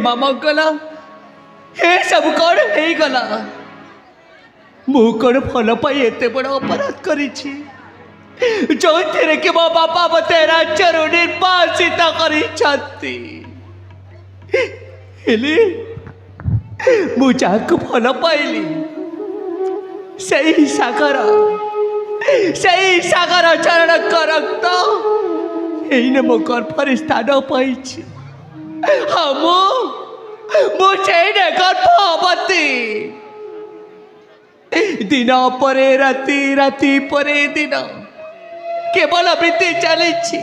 ମା ମଙ୍ଗଳ ହେ ସବୁ କ'ଣ ହେଇଗଲା? ମୁଁ କ'ଣ ଭଲ ପାଇଁ ଏତେ ବଡ଼ ଅପରାଧ କରିଛି ଯେଉଁଥିରେ କି ମୋ ବାପା ମୋତେ ରାଜ୍ୟରୁ ନିର୍ବାସିତ କରିଛନ୍ତି? ହେଲେ ମୁଁ ଯାହାକୁ ଭଲ ପାଇଲି ସେହି ସାଗର ଚରଣଙ୍କ ରକ୍ତ ଏଇନେ ମୋ ଗର୍ଭରେ ସ୍ଥାନ ପାଇଛି। ହଁ ମୁଁ ସେଇନେ ଗର୍ଭବତୀ। ଦିନ ପରେ ରାତି, ରାତି ପରେ ଦିନ କେବଳ ବିତି ଚାଲିଛି,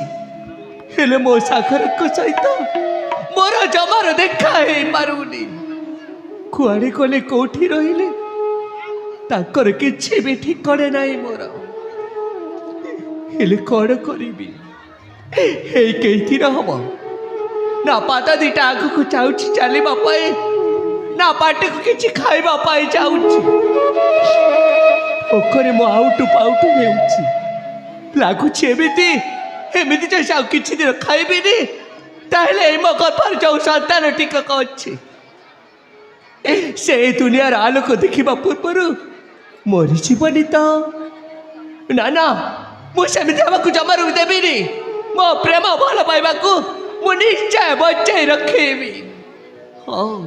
ହେଲେ ମୋ ସାଗରଙ୍କ ସହିତ ମୋର ଜମାରୁ ଦେଖା ହେଇପାରୁନି। କୁଆଡ଼େ ଗଲେ କୋଉଠି ରହିଲେ ତାଙ୍କର କିଛି ବି ଠିକଣା ନାହିଁ ମୋର। ହେଲେ କ'ଣ କରିବି? ହେଇ କେଇଥିର ହବ ନା ପାଦ ଦିଟା ଆଗକୁ ଯାଉଛି ଚାଲିବା ପାଇଁ, ନା ପାଟିକୁ କିଛି ଖାଇବା ପାଇଁ ଯାଉଛି। ପୋଖରୀ ମୁଁ ଆଉଟୁ ପାଉଟୁ ହେଉଛି। ଲାଗୁଛି ଏମିତି ଯଦି ଆଉ କିଛି ଦିନ ଖାଇବିନି ତାହେଲେ ଏଇ ମୋ ଗର୍ଭରେ ଯେଉଁ ସନ୍ତାନ ଟିକକ ଅଛି ସେ ଦୁନିଆର ଆଲୋକ ଦେଖିବା ପୂର୍ବରୁ ମରିଯିବନି ତ? ନା ନା, ମୁଁ ସେମିତି ହେବାକୁ ଜମାରୁ ଦେବିନି। ମୋ ପ୍ରେମ ଭଲ ପାଇବାକୁ ମୁଁ ନିଶ୍ଚୟ ବଞ୍ଚାଇ ରଖିବି। ହଁ,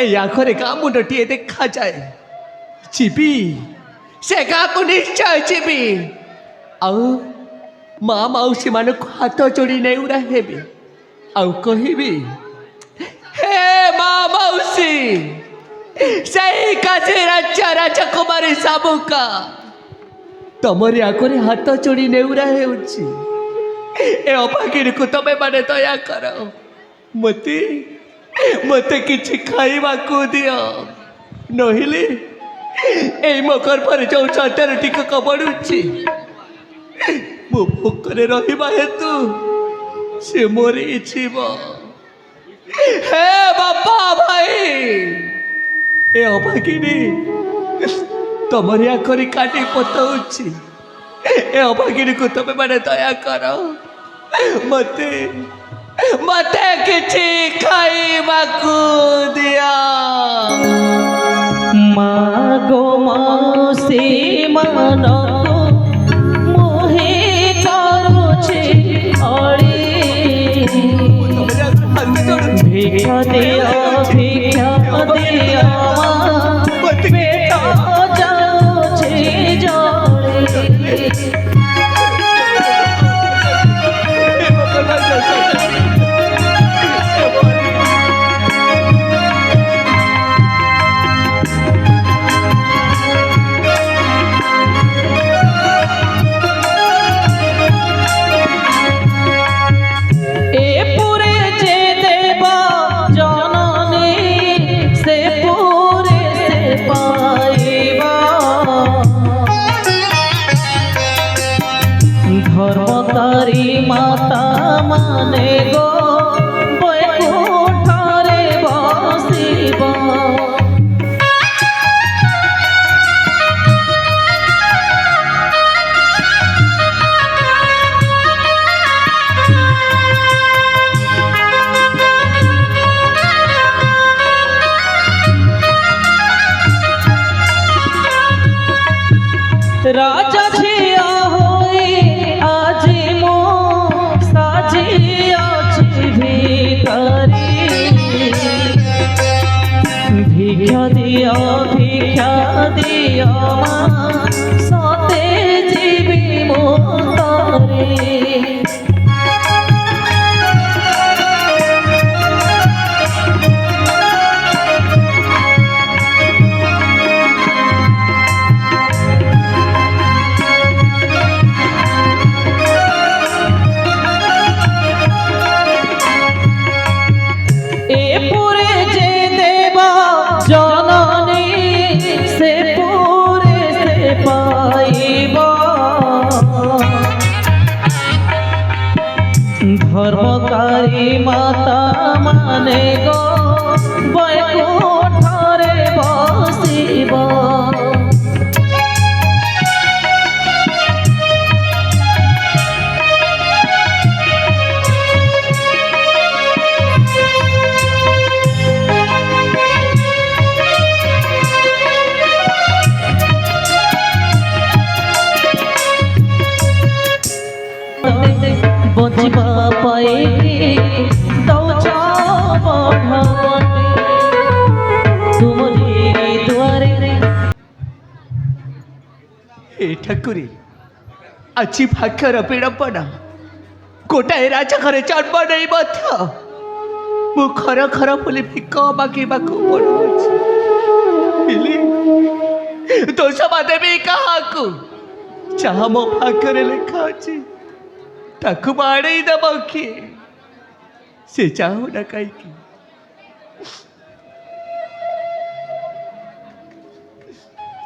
ଏଇ ଆଖରେ ଗାଁ ମୁଣ୍ଡଟିଏ ଦେଖାଯାଏ, ଯିବି ସେ ଗାଁକୁ ନିଶ୍ଚୟ ଯିବି। ଆଉ ମା ମାଉସୀମାନଙ୍କୁ ହାତ ଯୋଡ଼ି ନେଉରା ହେବି, ଆଉ କହିବି, ହେ ମା ମାଉସୀ, ସେଇ କାଶୀ ରାଜ୍ୟ ରାଜକୁମାରୀ ଶାମୁକା ତମରି ଆଗରେ ହାତ ଯୋଡ଼ି ନେଉରା ହେଉଛି। ଏ ଅଭାଗୀକୁ ତମେ ମାନେ ଦୟା କର, ମୋତେ କିଛି ଖାଇବାକୁ ଦିଅ, ନହେଲେ ଏଇ ମୋ ଗର୍ଭରେ ଯେଉଁ ସନ୍ତାନ ଟିକକ ବଢୁଛି ମୋ ଭୋକରେ ରହିବା ହେତୁ ସେ ମରିଯିବ। ହେ ବାପା ଭାଇ, ଏ ଅଭାଗିନୀ ତମରି ଆଖରି କାଟି ପତଉଛି। ଏ ଅଭାଗିନୀକୁ ତମେ ମାନେ ଦୟା କର, ମୋତେ କିଛି ଖାଇବାକୁ ଦିଅ। ମାଗୋ ମାଉସୀ ମାନଙ୍କୁ ମୁହିଁ କରୁଛି ଅଳି, ଭିକ୍ଷା ଦିଅ ଭିକ୍ଷା ଦିଅ, ପେଟ ଯାଉଛି ଜଳି। ধর্মতারি মাতা মানে গো বৈকুণ্ঠরে বসিব, রাজা ঝিয়া হই আজি মো সাজিয়াছি ভিখারি, ভিক্ষা দিও ভিক্ষা দিও মা, সতে জীবি মো তরে। ধর্মকারী মাতা মানে গো বৈকুণ্ঠরে বসিব, ପାଇକି ଦଉଛ ବଢ଼ାଟେ ତୁମରି ଦୁଆରେ हे ठाकुरी आजी भाग्यर विडंबना गोटाए राजा घरे जन्म नहीं मु खर खर बोली भिक मागिबाकू पड़ुछि दोष देवी क्या जहाँ मो भाग्य लिखा अच्छी ताकू बाड़े दब किए से चाहू ना कहीं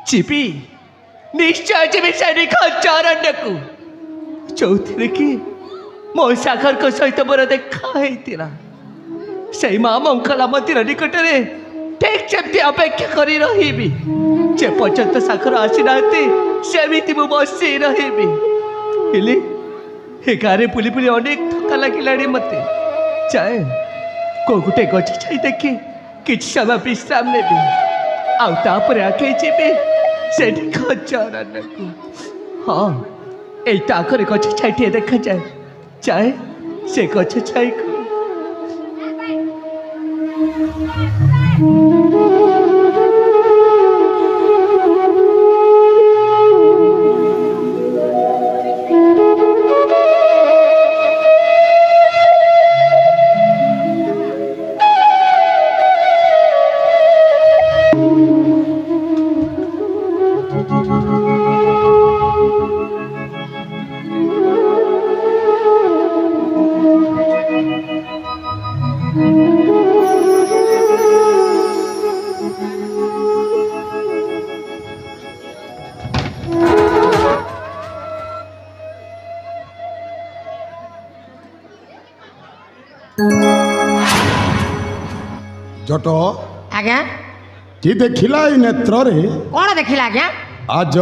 जीवी निश्चय जीवी सैनिक चारण्य को जो थे कि मो सागर को सहित मोर देखा से माँ मंगला मंदिर निकट में ठीक जमी अपेक्षा कर रही जे पर्यंत सागर आसी ना सेमती मु बसी रही गारे बुली बुली अनेक थका लगे मत जाए को गोटे गछ छाई देखी किछ समय विश्राम नेबी आउे आगे जी से खचारण्य को हाँ यही आखिर गछ छाई देखा जाए जाए से गछ छाई को जट आज्ञा कि देखिला ई नेत्र रे कौन देखिला आज्ञा आज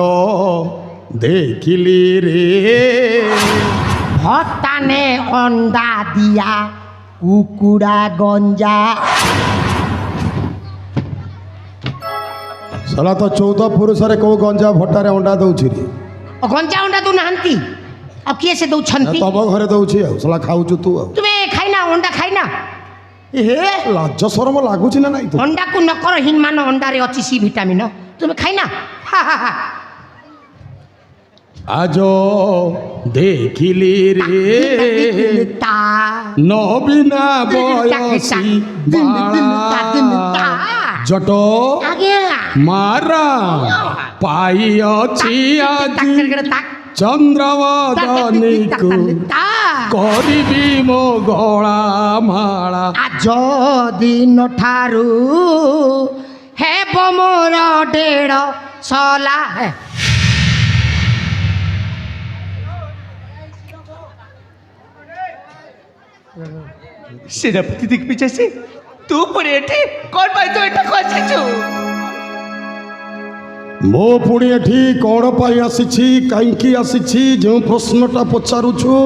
देखिली रे भट्टाने अंडा दिया कुकुड़ा गंजा साला तो 14 पुरुष रे को गंजा भट्टारे अंडा दउछि रे गंजा अंडा दो नाहंती अब किए से दउछंती तब घरे दउछि आ साला खाउछु तू आ तुम्हें खाइना अंडा खाइना ए लाज शरम लागुछि ना नाही तो अंडा को नकर हिन मान अंडा रे अछि सी विटामिन तुम्हें खाइना हा हा हा आज देखिली रे ता नबीना बयसी बाळा जट आज्ञा मारा पाई अछि आज ताक चंद्रवदनी को करिबी मो गला माला आज दिन ठारू हेब मोर 1.5 सला सेनापति दिग्विजय से तू पुणी एठी कौन पाई तो एटा खसिछु मो पुणी एठी कौन पाई आसीछि काईकी आसीछि जो प्रश्नटा पचारुछु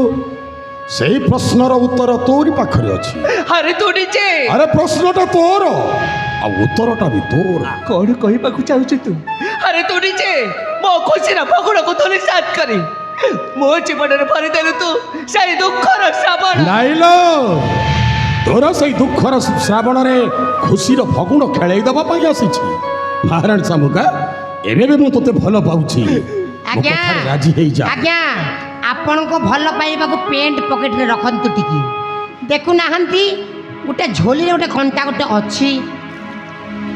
सेही प्रश्नर उत्तर तोरी पाखरे अछि अरे तू नीचे अरे प्रश्नटा तोर आ उत्तरटा भी तोर कौन कहबा को चाहछु तू अरे तू नीचे मो खुशी ना पकड़ को तोले साथ करी मो जीवन रे भरी देलु तू सही दुखर श्रावण नाइलो तोर सही दुखर श्रावण रे खुशीर फगुण खेळै दबा पाई आसीछि महाराज सामुका एबे भी मु तोते भलो पाउछि आज्ञा राजी हेई जा आज्ञा आपण को भल पाइबा को पेंट पॉकेट रे रखंतु टिकी देखु नाहंती गोटे झोली रे गोटे घंटा गोटे अछि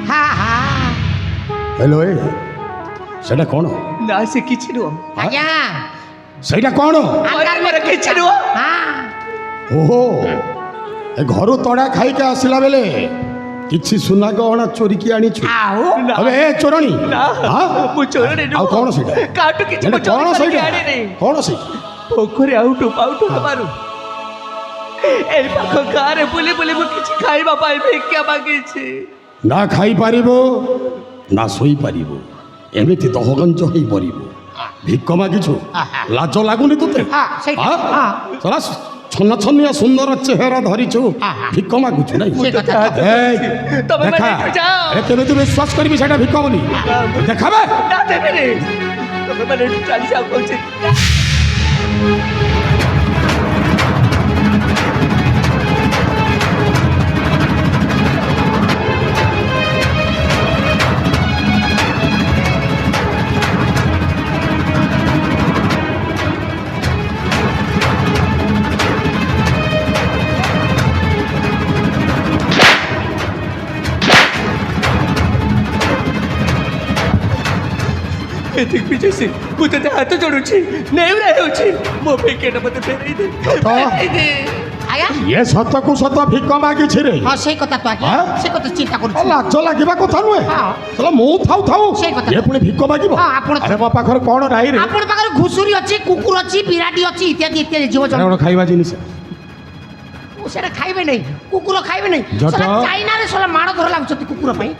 हा हा हेलो ए सेटा कोन ना से किछि नो आज्ञा सेटा कोन अरे मेरे किछि नो हां ओहो ए घरु तड़ा खाई के आसिला बेले किछि सुना गहना चोरी की आनी छु आओ अबे ए चोरणी ना हां मु चोरणी नो आ कोन सेटा काटू किछि मु कोन चोरी सेटा आनी नहीं कोन से पोखरे आउटू मारू ए पाख गारे बुली बुली मु किछि खाइबा पाई भिक्षा मागिछि ना खाई पारिबो ना सोई पारिबो एमिति दहगंज होई परिबो भिक्क मागिछु लाज लागुनी तोते हां सेटा हां साला छन्न छन्निया सुंदर चेहरा धरिछु भिक्क मागुछु नै से कथा ए तबे देखा मैंने जाओ ए केमिति विश्वास करबी सेटा भिक्क बोली देखाबे ना देबे रे तबे मैंने चाली जाओ कहछि ଏତିକି ପିଛେ ମୁଁ ତତେ ହାତ ଯୋଡୁଛି ନେଉରା ହେଉଛି ମୋ ଭିକେଟା ମତେ ଫେରେଇ ଦେ ଫେରେଇ ଦେ। ଆଜ୍ଞା ଇଏ ସତକୁ ସତ ଭିକ ମାଗିଛି ରେ ହଁ ସେଇ କଥା ତ ଆଜ୍ଞା ହଁ? ସେ କଥା ଚିନ୍ତା କରୁଛି ଲାଜ ଲାଗିବା କଥା ନୁହେଁ ହଁ। ତାହେଲେ ମୁଁ ଥାଉ ସେଇ କଥା। ଇଏ ପୁଣି ଭିକ ମାଗିବ ହଁ, ଆପଣ- ଆରେ ମୋ ପାଖରେ କଣ ନାହିଁ ରେ ଆପଣ ପାଖରେ ଘୁଷୁରୀ ଅଛି କୁକୁର ଅଛି ବିରାଟି ଅଛି ଇତ୍ୟାଦି ଇତ୍ୟାଦି ଜୀବ ଆରେ କଣ ଖାଇବା ଜିନିଷ ସେଟା ଖାଇବେ ନାହିଁ କୁକୁର ଖାଇବେ ନାହିଁ ଜଟ। ସେଟା ଚାଇନାରେ ସେଟା ମାଡ଼ ଧର ଲାଗୁଛନ୍ତି କୁକୁର ପାଇଁ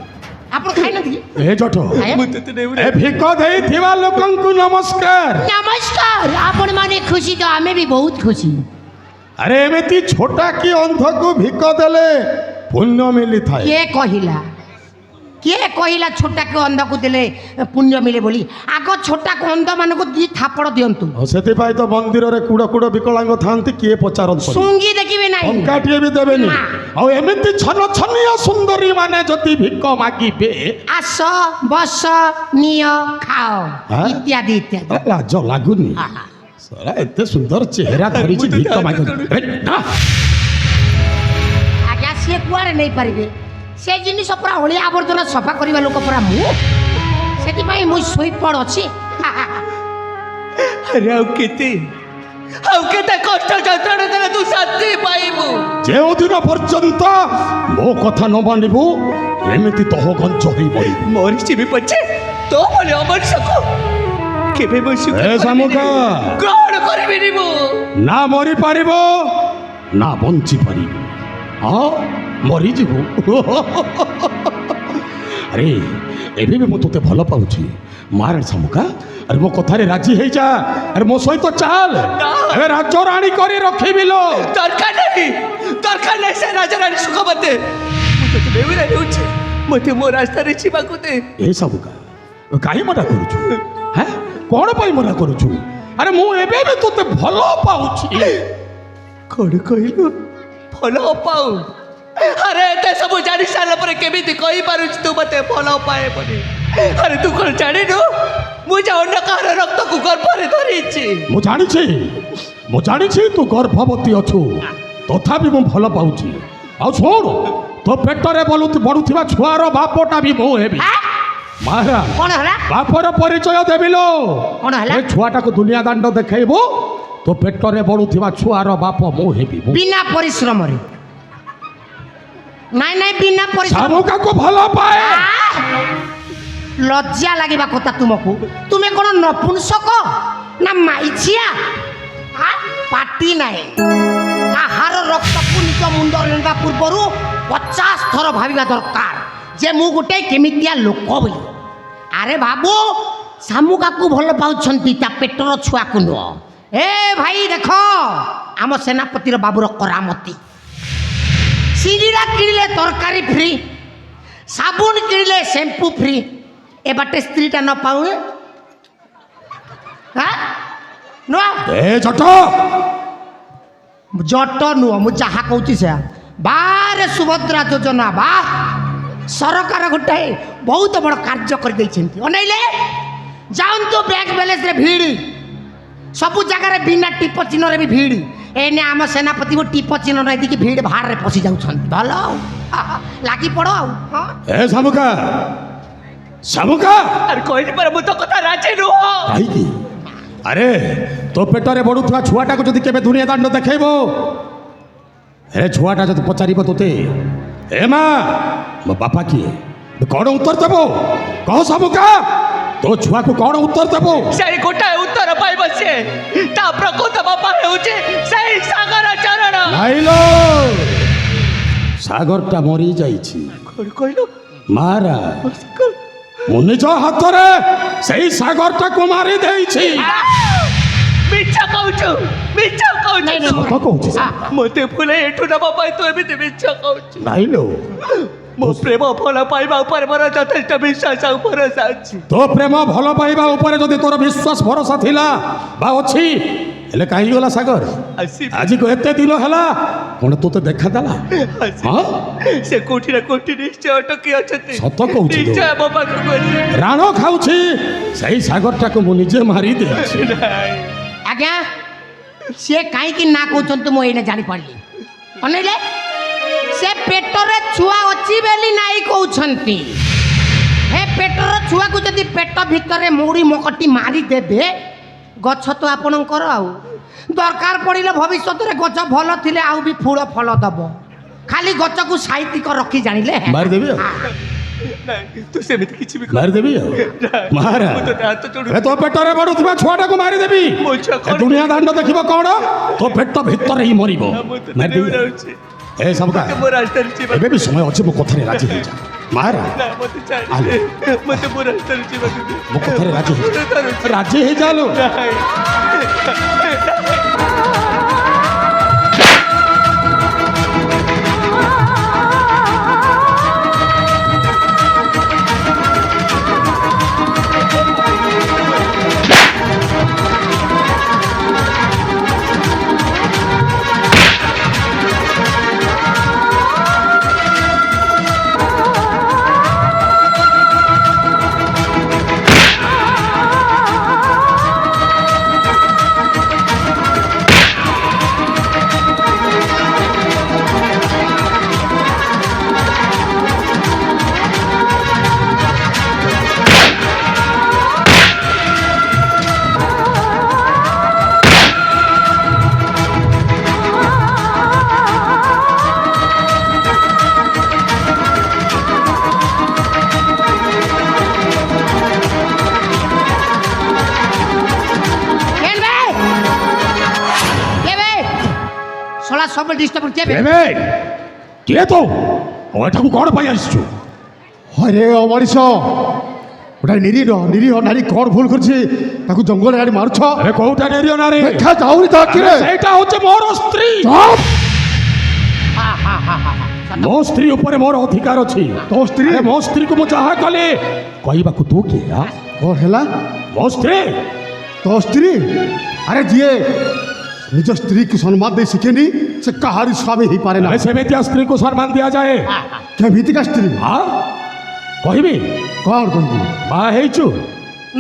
ଆପଣ ଖାଇନାହାନ୍ତି କି? ଏ ଜଠ ଆଜ୍ଞା? ମୁଁ ତତେ ନେଉରା ଏ ଭିକ ଦେଇଥିବା ଲୋକଙ୍କୁ ନମସ୍କାର ନମସ୍କାର ଆପଣ ମାନେ ଖୁସି ତ ଆମେ ବି ବହୁତ ଖୁସି ଆରେ ଏମିତି ଛୋଟା କି ଅନ୍ଧକୁ ଭିକ ଦେଲେ ପୁଣ୍ୟ ମିଳିଥାଏ କିଏ କହିଲା ଛୋଟାକୁ ଅନ୍ଧକୁ ଦେଲେ ପୁଣ୍ୟ ମିଳେ ବୋଲି ଆଗ ଛୋଟାକୁ ଅନ୍ଧ ମାନଙ୍କୁ ଦି ଥାପଡ଼ ଦିଅନ୍ତୁ ଆଉ ସେଥିପାଇଁ ତ ମନ୍ଦିରରେ କୁଡ଼ କୁଡ଼ ବିକଳାଙ୍ଗ ଥାନ୍ତି କିଏ ପଚାରନ୍ତି ଶୁଙ୍ଗି ଦେଖିବେ ନାହିଁ ଟଙ୍କାଟିଏ ବି ଦେବେନି ନା। ଆଉ ଏମିତି ଛନ ଛନିଆ ସୁନ୍ଦରୀ ମାନେ ଯଦି ଭିକ ମାଗିବେ ଆସ ବସ ନିଅ ଖାଅ ହଁ? ଇତ୍ୟାଦି ଇତ୍ୟାଦି ଆରେ ଲାଜ ଲାଗୁନି ଆହା। ଶଳା ଏତେ ସୁନ୍ଦର ଚେହେରା ଧରିଛି ମୁଁ ତ ଭିକ ହାତ ମାଗ ଯୋଡୁଛି। ଆଜ୍ଞା ସିଏ କୁଆଡ଼େ ନେଇପାରିବେ ସେ ଜିନିଷ ପୁରା ଅଳିଆ ଆବର୍ଜନା ସଫା କରିବା ଲୋକ ପୁରା ମୁଁ ସେଥିପାଇଁ ମୁଁ ଶୋଇପଡ଼ ଅଛି ଆରେ ଆଉ କେତେ କଷ୍ଟ ଯନ୍ତ୍ରଣା ଦେଲେ ତୁ ଶାନ୍ତି ପାଇବୁ ଯେଉଁଦିନ ପର୍ଯ୍ୟନ୍ତ ମୋ କଥା ନ ମାନିବୁ ଏମିତି ତହ ଗଞ୍ଚ ହେଇ ମରିବୁ ମରିଯିବି ପଛେ ତୋ ଭଳି ଅମଣିଷକୁ କେବେ ମୁଁ ସୁଖ ଏ ଶାମୁକା। ଗ୍ରହଣ କରିବିନି ମୁଁ ନା ମରିପାରିବ ନା ବଞ୍ଚି ପାରିବ ହଁ ମରିଯିବୁ ଆରେ ଏବେ ବି ମୁଁ ତୋତେ ଭଲ ପାଉଛି ମାର ଶାମୁକା ଆରେ ମୋ କଥାରେ ରାଜି ହେଇଯା ଆରେ ମୋ ସହିତ ଚାଲ ଏବେ ରାଜରାଣୀ କରି ରଖିବି ଲୋ ଦରକାର ନାହିଁ ସେ ରାଜାରାଣୀ ସୁଖ ମତେ ମୁଁ ତତେ ନେଉରା ହେଉଛି ମତେ ମୋ ରାସ୍ତାରେ ଯିବାକୁ ଦେ ଏ ଶାମୁକା କାହିଁ ମନା କରୁଛୁ ହଁ କ'ଣ ପାଇଁ ମନା କରୁଛୁ ଆରେ ମୁଁ ଏବେ ବି ତୋତେ ଭଲ ପାଉଛି କଣ କହିଲୁ ଭଲ ପାଉ ଆରେ ଏତେ ସବୁ ଜାଣି ସାରିଲା ପରେ କେମିତି କହିପାରୁଛୁ ତୁ ମତେ ଭଲ ପାଏ ବୋଲି ଆରେ ତୁ କଣ ଜାଣିନୁ ମୁଁ ଯେ ଅନ୍ୟ କାହାର ରକ୍ତକୁ ଗର୍ଭରେ ଧରିଛି ମୁଁ ଜାଣିଛି ତୁ ଗର୍ଭବତୀ ଅଛୁ ତଥାପି ମୁଁ ଭଲ ପାଉଛି ଆଉ ଶୁଣ ତୋ ପେଟରେ ବଢୁଥିବା ଛୁଆର ବାପଟା ବି ମୁଁ ହେବି ମାରା କ'ଣ ହେଲା ବାପର ପରିଚୟ ଦେବି ଲୋ କ'ଣ ହେଲା? ଏ ଛୁଆଟାକୁ ଦୁନିଆ ଦାଣ୍ଡ ଦେଖେଇବୁ ତୋ ପେଟରେ ବଢୁଥିବା ଛୁଆର ବାପ ମୁଁ ହେବି ବିନା ପରିଶ୍ରମରେ ନାଇଁ ବିନା ପରିଶ୍ରମ ଶାମୁକାକୁ ଭଲ ପାଏ ଲଜ୍ଜା ଲାଗିବା କଥା ତୁମକୁ ତୁମେ କ'ଣ ନପୁଂସକ ନା ମାଇଛିଆ ପାଟି ନାହିଁ କାହାର ରକ୍ତକୁ ନିଜ ମୁଣ୍ଡରେ ନେବା ପୂର୍ବରୁ 50 ଥର ଭାବିବା ଦରକାର ଯେ ମୁଁ ଗୋଟେ କେମିତିଆ ଲୋକ ବୋଲି ଆରେ ବାବୁ ଶାମୁକାକୁ ଭଲ ପାଉଛନ୍ତି ତା ପେଟର ଛୁଆକୁ ନୁହଁ ଏ ଭାଇ ଦେଖ ଆମ ସେନାପତିର ବାବୁର କରାମତି ସିରିଡ଼ା କିଣିଲେ ତରକାରୀ ଫ୍ରି ସାବୁନ କିଣିଲେ ଶ୍ୟାମ୍ପୁ ଫ୍ରି ଏ ବାଟେ ସ୍ତ୍ରୀଟା ନ ପାଉନେ ନୁହଁ ଏ ଜଟ ଜଟ ନୁହଁ ମୁଁ ଯାହା କହୁଛି ସେୟା ବାରେ ସୁଭଦ୍ରା ଯୋଜନା ବା ସରକାର ଗୋଟାଏ ବହୁତ ବଡ଼ କାର୍ଯ୍ୟ କରିଦେଇଛନ୍ତି ଅନେଇଲେ ଯାଆନ୍ତୁ ବ୍ୟାଙ୍କ ବ୍ୟାଲେନ୍ସରେ ଭିଡ଼ ସବୁ ଜାଗାରେ ବିନା ଟିପ ଚିହ୍ନରେ ବି ଭିଡ଼ ଏନେ ଆମ ସେନାପତି ଟିପ ଚିହ୍ନ ନାଇଁ ଦେଇକି ଭିଡ଼ ବାହାରରେ ପଶି ଯାଉଛନ୍ତି ଭଲ ଆଉ ଲାଗି ପଡ଼ ଆଉ ହଁ ଏ ଶାମୁକା ଆରେ କହିଲି ପରା ମୁଁ ତ କଥା ରାଜି ନୁହଁ କାହିଁକି ଆରେ ତୋ ପେଟରେ ବଢୁଥିବା ଛୁଆଟାକୁ ଯଦି କେବେ ଦୁନିଆ ଦାଣ୍ଡ ଦେଖେଇବ ଏ ଛୁଆଟା ଯଦି ପଚାରିବ ତୋତେ ଏ ମା ମୋ ବାପା କିଏ କ'ଣ ଉତ୍ତର ଦେବ କହ ଶାମୁକା ତୋ ଛୁଆକୁ କ'ଣ ଉତ୍ତର ଦେବ ସେଇ ଗୋଟାଏ ଉତ୍ତର ପାଇବ ସିଏ ତା ପ୍ରକୃତ ବାପା ହେଉଛି ସେଇ ସାଗର ଚରଣ ନାଇଲୋ ସାଗରଟା ମରି ଯାଇଛି କଣ କହିଲୁ ମାରା ମୁଁ ନିଜ ହାତରେ ସେଇ ସାଗରଟାକୁ ମାରି ଦେଇଛି ମିଛ କହୁଛୁ ନାଇଁ, ନାଇଁ, ସତ କହୁଛି ମତେ ଭୁଲେ ଏଠୁ ନେବା ପାଇଁ ତୁ ଏମିତି ମିଛ କହୁଛୁ ନାଇଲୋ ମୋ ପ୍ରେମ ଭଲ ପାଇବା ଉପରେ ମୋର ଯଥେଷ୍ଟ ବିଶ୍ୱାସ ଆଉ ଭରସା ଅଛି ତୋ ପ୍ରେମ ଭଲ ପାଇବା ଉପରେ ଯଦି ତୋର ବିଶ୍ୱାସ ଭରସା ଥିଲା ବା ଅଛି ହେଲେ କାହିଁକି ଗଲା ସାଗର ଆସିବି ଆଜିକୁ ଏତେ ଦିନ ହେଲା କ'ଣ ତୋତେ ଦେଖାଦେଲା ହଁ ସେ କୋଉଠି ନା କୋଉଠି ନିଶ୍ଚୟ ଅଟକି ଅଛନ୍ତି ସତ କହୁଛୁ ତୁ। ନିଶ୍ଚୟ ମୋ ପାଖକୁ ଆସିବେ ରାଣ ଖାଉଛି ସେଇ ସାଗରଟାକୁ ମୁଁ ନିଜେ ମାରି ଦେଇଛି ନାଇଁ ଆଜ୍ଞା ସିଏ କାହିଁକି ନା କହୁଛନ୍ତି ମୁଁ ଏଇନେ ଜାଣିପାରିଲି ଅନେଇଲେ ସେ ପେଟରେ ଛୁଆ ଅଛି ବୋଲି ନାଇଁ କହୁଛନ୍ତି हे पेटर छुआ को जदि पेट भितर मौरी मकटी मारी देबे गछ तो आपणकर आउ दरकार पड़िले भविष्य में गछ भल थिले आउ भी फूल फल दब खाली गछ को साहित्यिक रखी जानिले मारिदेवी तू सेମିତି କିଛି ବି मारिदेवी मारा ମୁଁ ତୋତେ ହାତ ଯୋଡୁ तो पेटरे बड़ुवा छुआटाକୁ मारिदेवी ମୋ ଛୁଆ ए दुनिया दांड देखिब कौन तो पेट भितर ही मरिब ମୁଁ ତୋତେ मारिदेवी ଯାଉଛି ए सबका ମୋ ରାସ୍ତାରେ ଯିବାକୁ ଏବେ ବି ସମୟ ଅଛି ମୋ କଥାରେ ରାଜି ହେଇଯା ମାରା ନା ମୋତେ ଛାଡି ଆଲୋ। ମୋତେ ମୋ ରାସ୍ତାରେ ଯିବାକୁ ଦେ ମୋ କଥାରେ ରାଜି ହେଇଯା ରାଜି ହେଇଯାଲୋ ଶଳା ସବୁ ଡିଷ୍ଟର୍ବ କେବେ ଏବେ କିଏ ତୁ ଏଠାକୁ କ'ଣ ପାଇଁ ଆସିଛୁ अरे अमरीश गोटे निरीह निरीह नारी कौन भूल करछि ताकू जंगल गाड़ी मारुछ ଆରେ କୋଉଟା ନେରିଅ ନାରୀ देखा जाऊनी ता ଆରେ किरे ସେଇଟା ହଉଛି ମୋର ସ୍ତ୍ରୀ ମୋ ସ୍ତ୍ରୀ ଉପରେ ମୋର ଅଧିକାର ଅଛି तो स्त्री ଆରେ ମୋ ସ୍ତ୍ରୀକୁ ମୁଁ ଯାହା କଲି କହିବାକୁ ତୁ କିଏ ଆ? कौन हैला ମୋ ସ୍ତ୍ରୀ तो स्त्री अरे जिए निज स्त्री की सम्मान दे सिखेनी से कहारी स्वामी ही पारे ना ଆରେ ସେମିତିଆ ସ୍ତ୍ରୀକୁ ସମ୍ମାନ ଦିଆଯାଏ क्या भीति का स्त्री ହଁ କହିବି कौन कौन ବାହା ହେଇଛୁ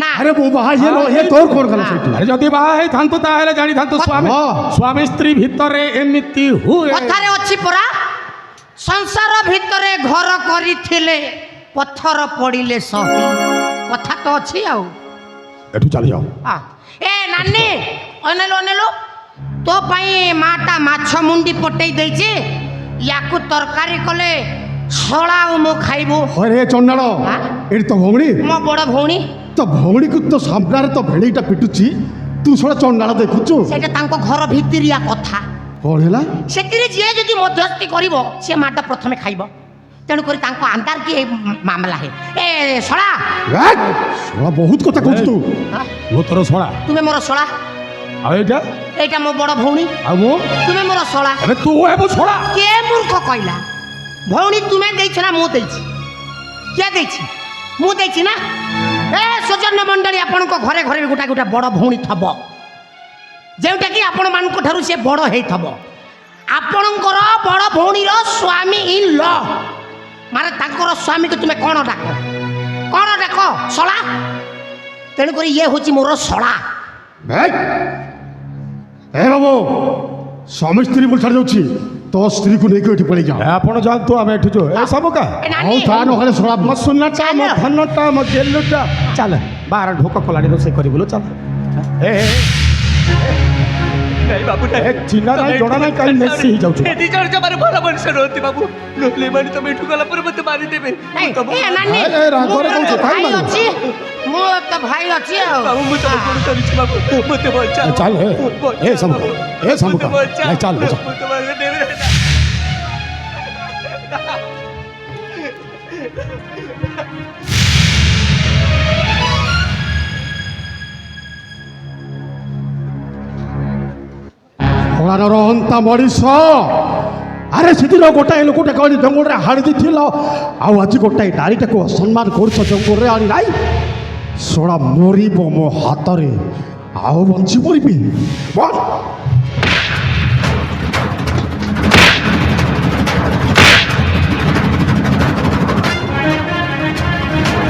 ନା अरे वो बाहर ये लो ये तोर कौन कला सेठी ଆରେ ଯଦି ବାହା ହେଇଥାନ୍ତୁ ତାହେଲେ ଜାଣିଥାନ୍ତୁ ସ୍ୱାମୀ ହଁ। ସ୍ୱାମୀ ସ୍ତ୍ରୀ ଭିତରେ ଏମିତି ହୁଏ କଥାରେ ଅଛି ପରା ସଂସାର ଭିତରେ ଘର କରିଥିଲେ ପଥର ପଡ଼ିଲେ ସହି କଥା ତ ଅଛି ଆଉ ଏଠୁ ଚାଲି ଯାଅ ଆ, ଏ ନାନୀ ଅନେଲୋ ଅନେଲୋ ତୋ ପାଇଁ ମାଟା ମାଛ ମୁଣ୍ଡି ପଟେଇ ଦେଇଛି ୟାକୁ ତରକାରୀ କଲେ ଶଳା ଆଉ ମୁଁ ଖାଇବୁ अरे चंडाल हाँ? एटी तो भौणी ମୋ ବଡ଼ ଭଉଣୀ तो भौणी को तो सामने तो भेड़ीटा पिटुची तू सोड़ा चंडाल देखुचु ସେଇଟା ତାଙ୍କ ଘର ଭିତରିଆ କଥା कौन हैला ସେଥିରେ ଯିଏ ଯଦି ମଧ୍ୟସ୍ଥି କରିବ ସେ ମାଟା ପ୍ରଥମେ ଖାଇବ ତେଣୁକରି ତାଙ୍କ ଆନ୍ଦାର କି ଏ ମାମଲା ହେ ଏ ଶଳା सोड़ा बहुत कथा कहू तू हाँ? ମୁଁ ତୋର ଶଳା ତୁମେ ମୋର ଶଳା ଆଉ ଏଇଟା ଏଇଟା ମୋ ବଡ଼ ଭଉଣୀ ଆଉ ମୁଁ ତୁମେ ମୋର ଶଳା ଏବେ ତୁ ହେବୁ ଶଳା କିଏ ମୂର୍ଖ କହିଲା ଭଉଣୀ ତୁମେ ଦେଇଛ ନା ମୁଁ ଦେଇଛି କିଏ ଦେଇଛି ମୁଁ ଦେଇଛି ନା ଏ ସୌଜନ୍ୟ ମଣ୍ଡଳୀ ଆପଣଙ୍କ ଘରେ ଘରେ ବି ଗୋଟା ଗୋଟା ବଡ଼ ଭଉଣୀ ଥବ ଯେଉଁଟାକି ଆପଣମାନଙ୍କ ଠାରୁ ସେ ବଡ଼ ହେଇଥବ ଆପଣଙ୍କର ବଡ଼ ଭଉଣୀର ସ୍ୱାମୀ ଇନ୍ ଲ ମାନେ ତାଙ୍କର ସ୍ୱାମୀକୁ ତୁମେ କ'ଣ ଡାକ ଶଳା ତେଣୁକରି ଇଏ ହେଉଛି ମୋର ଶଳା ए बाबू स्वामी स्त्री बोल छाड़ जाउची तो स्त्री को लेके एठी पड़ी जा ଏ ଆପଣ ଯାଆନ୍ତୁ ଆମେ ଏଠୁ ଯିବୁ ଏ ସବୁ କା ଏ ନାନୀ, ଆଉ ତା ନହେଲେ ଶଳା ମୋ ସୁନାଟା ମୋ ଚାଲ। ଧନଟା ମୋ ଗେଲୁଟା ଚାଲ ବାହାର ଢୋକ କଲାଣି ରୋଷେଇ କରିବୁଲୋ ଚାଲ ଏ ନାଇଁ ବାବୁ ଏ ଚିହ୍ନା ନାହିଁ ଜଣା ନାହିଁ କାଲି ମେସି ହେଇଯାଉଛୁ ଏ ଦି ଜଣ ଜମାରେ ଭଲ ମଣିଷ ନୁହନ୍ତି ବାବୁ ନହେଲେ ଏମାନେ ତମେ ଏଠୁ ଗଲା ପରେ ମୋତେ ମାରିଦେବେ ଏ, ଏ ନାନୀ, ଏ, ରାଗରେ ମୁଁ କହୁଛୁ, ତ କାହିଁ ଭାଇ ମାରିବୁ? ଅଛି ମୁଁ ତ ଭାଇ ଅଛି ଆଉ ବାବୁ ମୁଁ ତମ ଗୋଡ଼ ଧରିଛି ବାବୁ ମୋତେ ବଞ୍ଚାଅ ଏ, ଚାଲ, ଏ, ବଞ୍ଚାଅ, ଏ, ଶମ୍ଭୁ, ବାବୁ। ଏ, ଶମ୍ଭୁ, ମୋତେ ବଞ୍ଚାଅ। ନାଇଁ, ଚାଲ, ଚାଲ। ମୁଁ ତମକୁ ନେବି ନା। ହଳାର ହନ୍ତା ମଣିଷ ଆରେ ସେଦିନ ଗୋଟାଏ ଲୋକଟା କହିଲି ଜଙ୍ଗଲରେ ହାଣି ଦେଇଥିଲ ଆଉ ଆଜି ଗୋଟାଏ ନାରୀଟାକୁ ଅସମ୍ମାନ କରୁଛ ଜଙ୍ଗଲରେ ଆଣି ନାଇଁ ଶଳା ମରିବ ମୋ ହାତରେ ଆଉ ବଞ୍ଚି ମରିବି ବଲ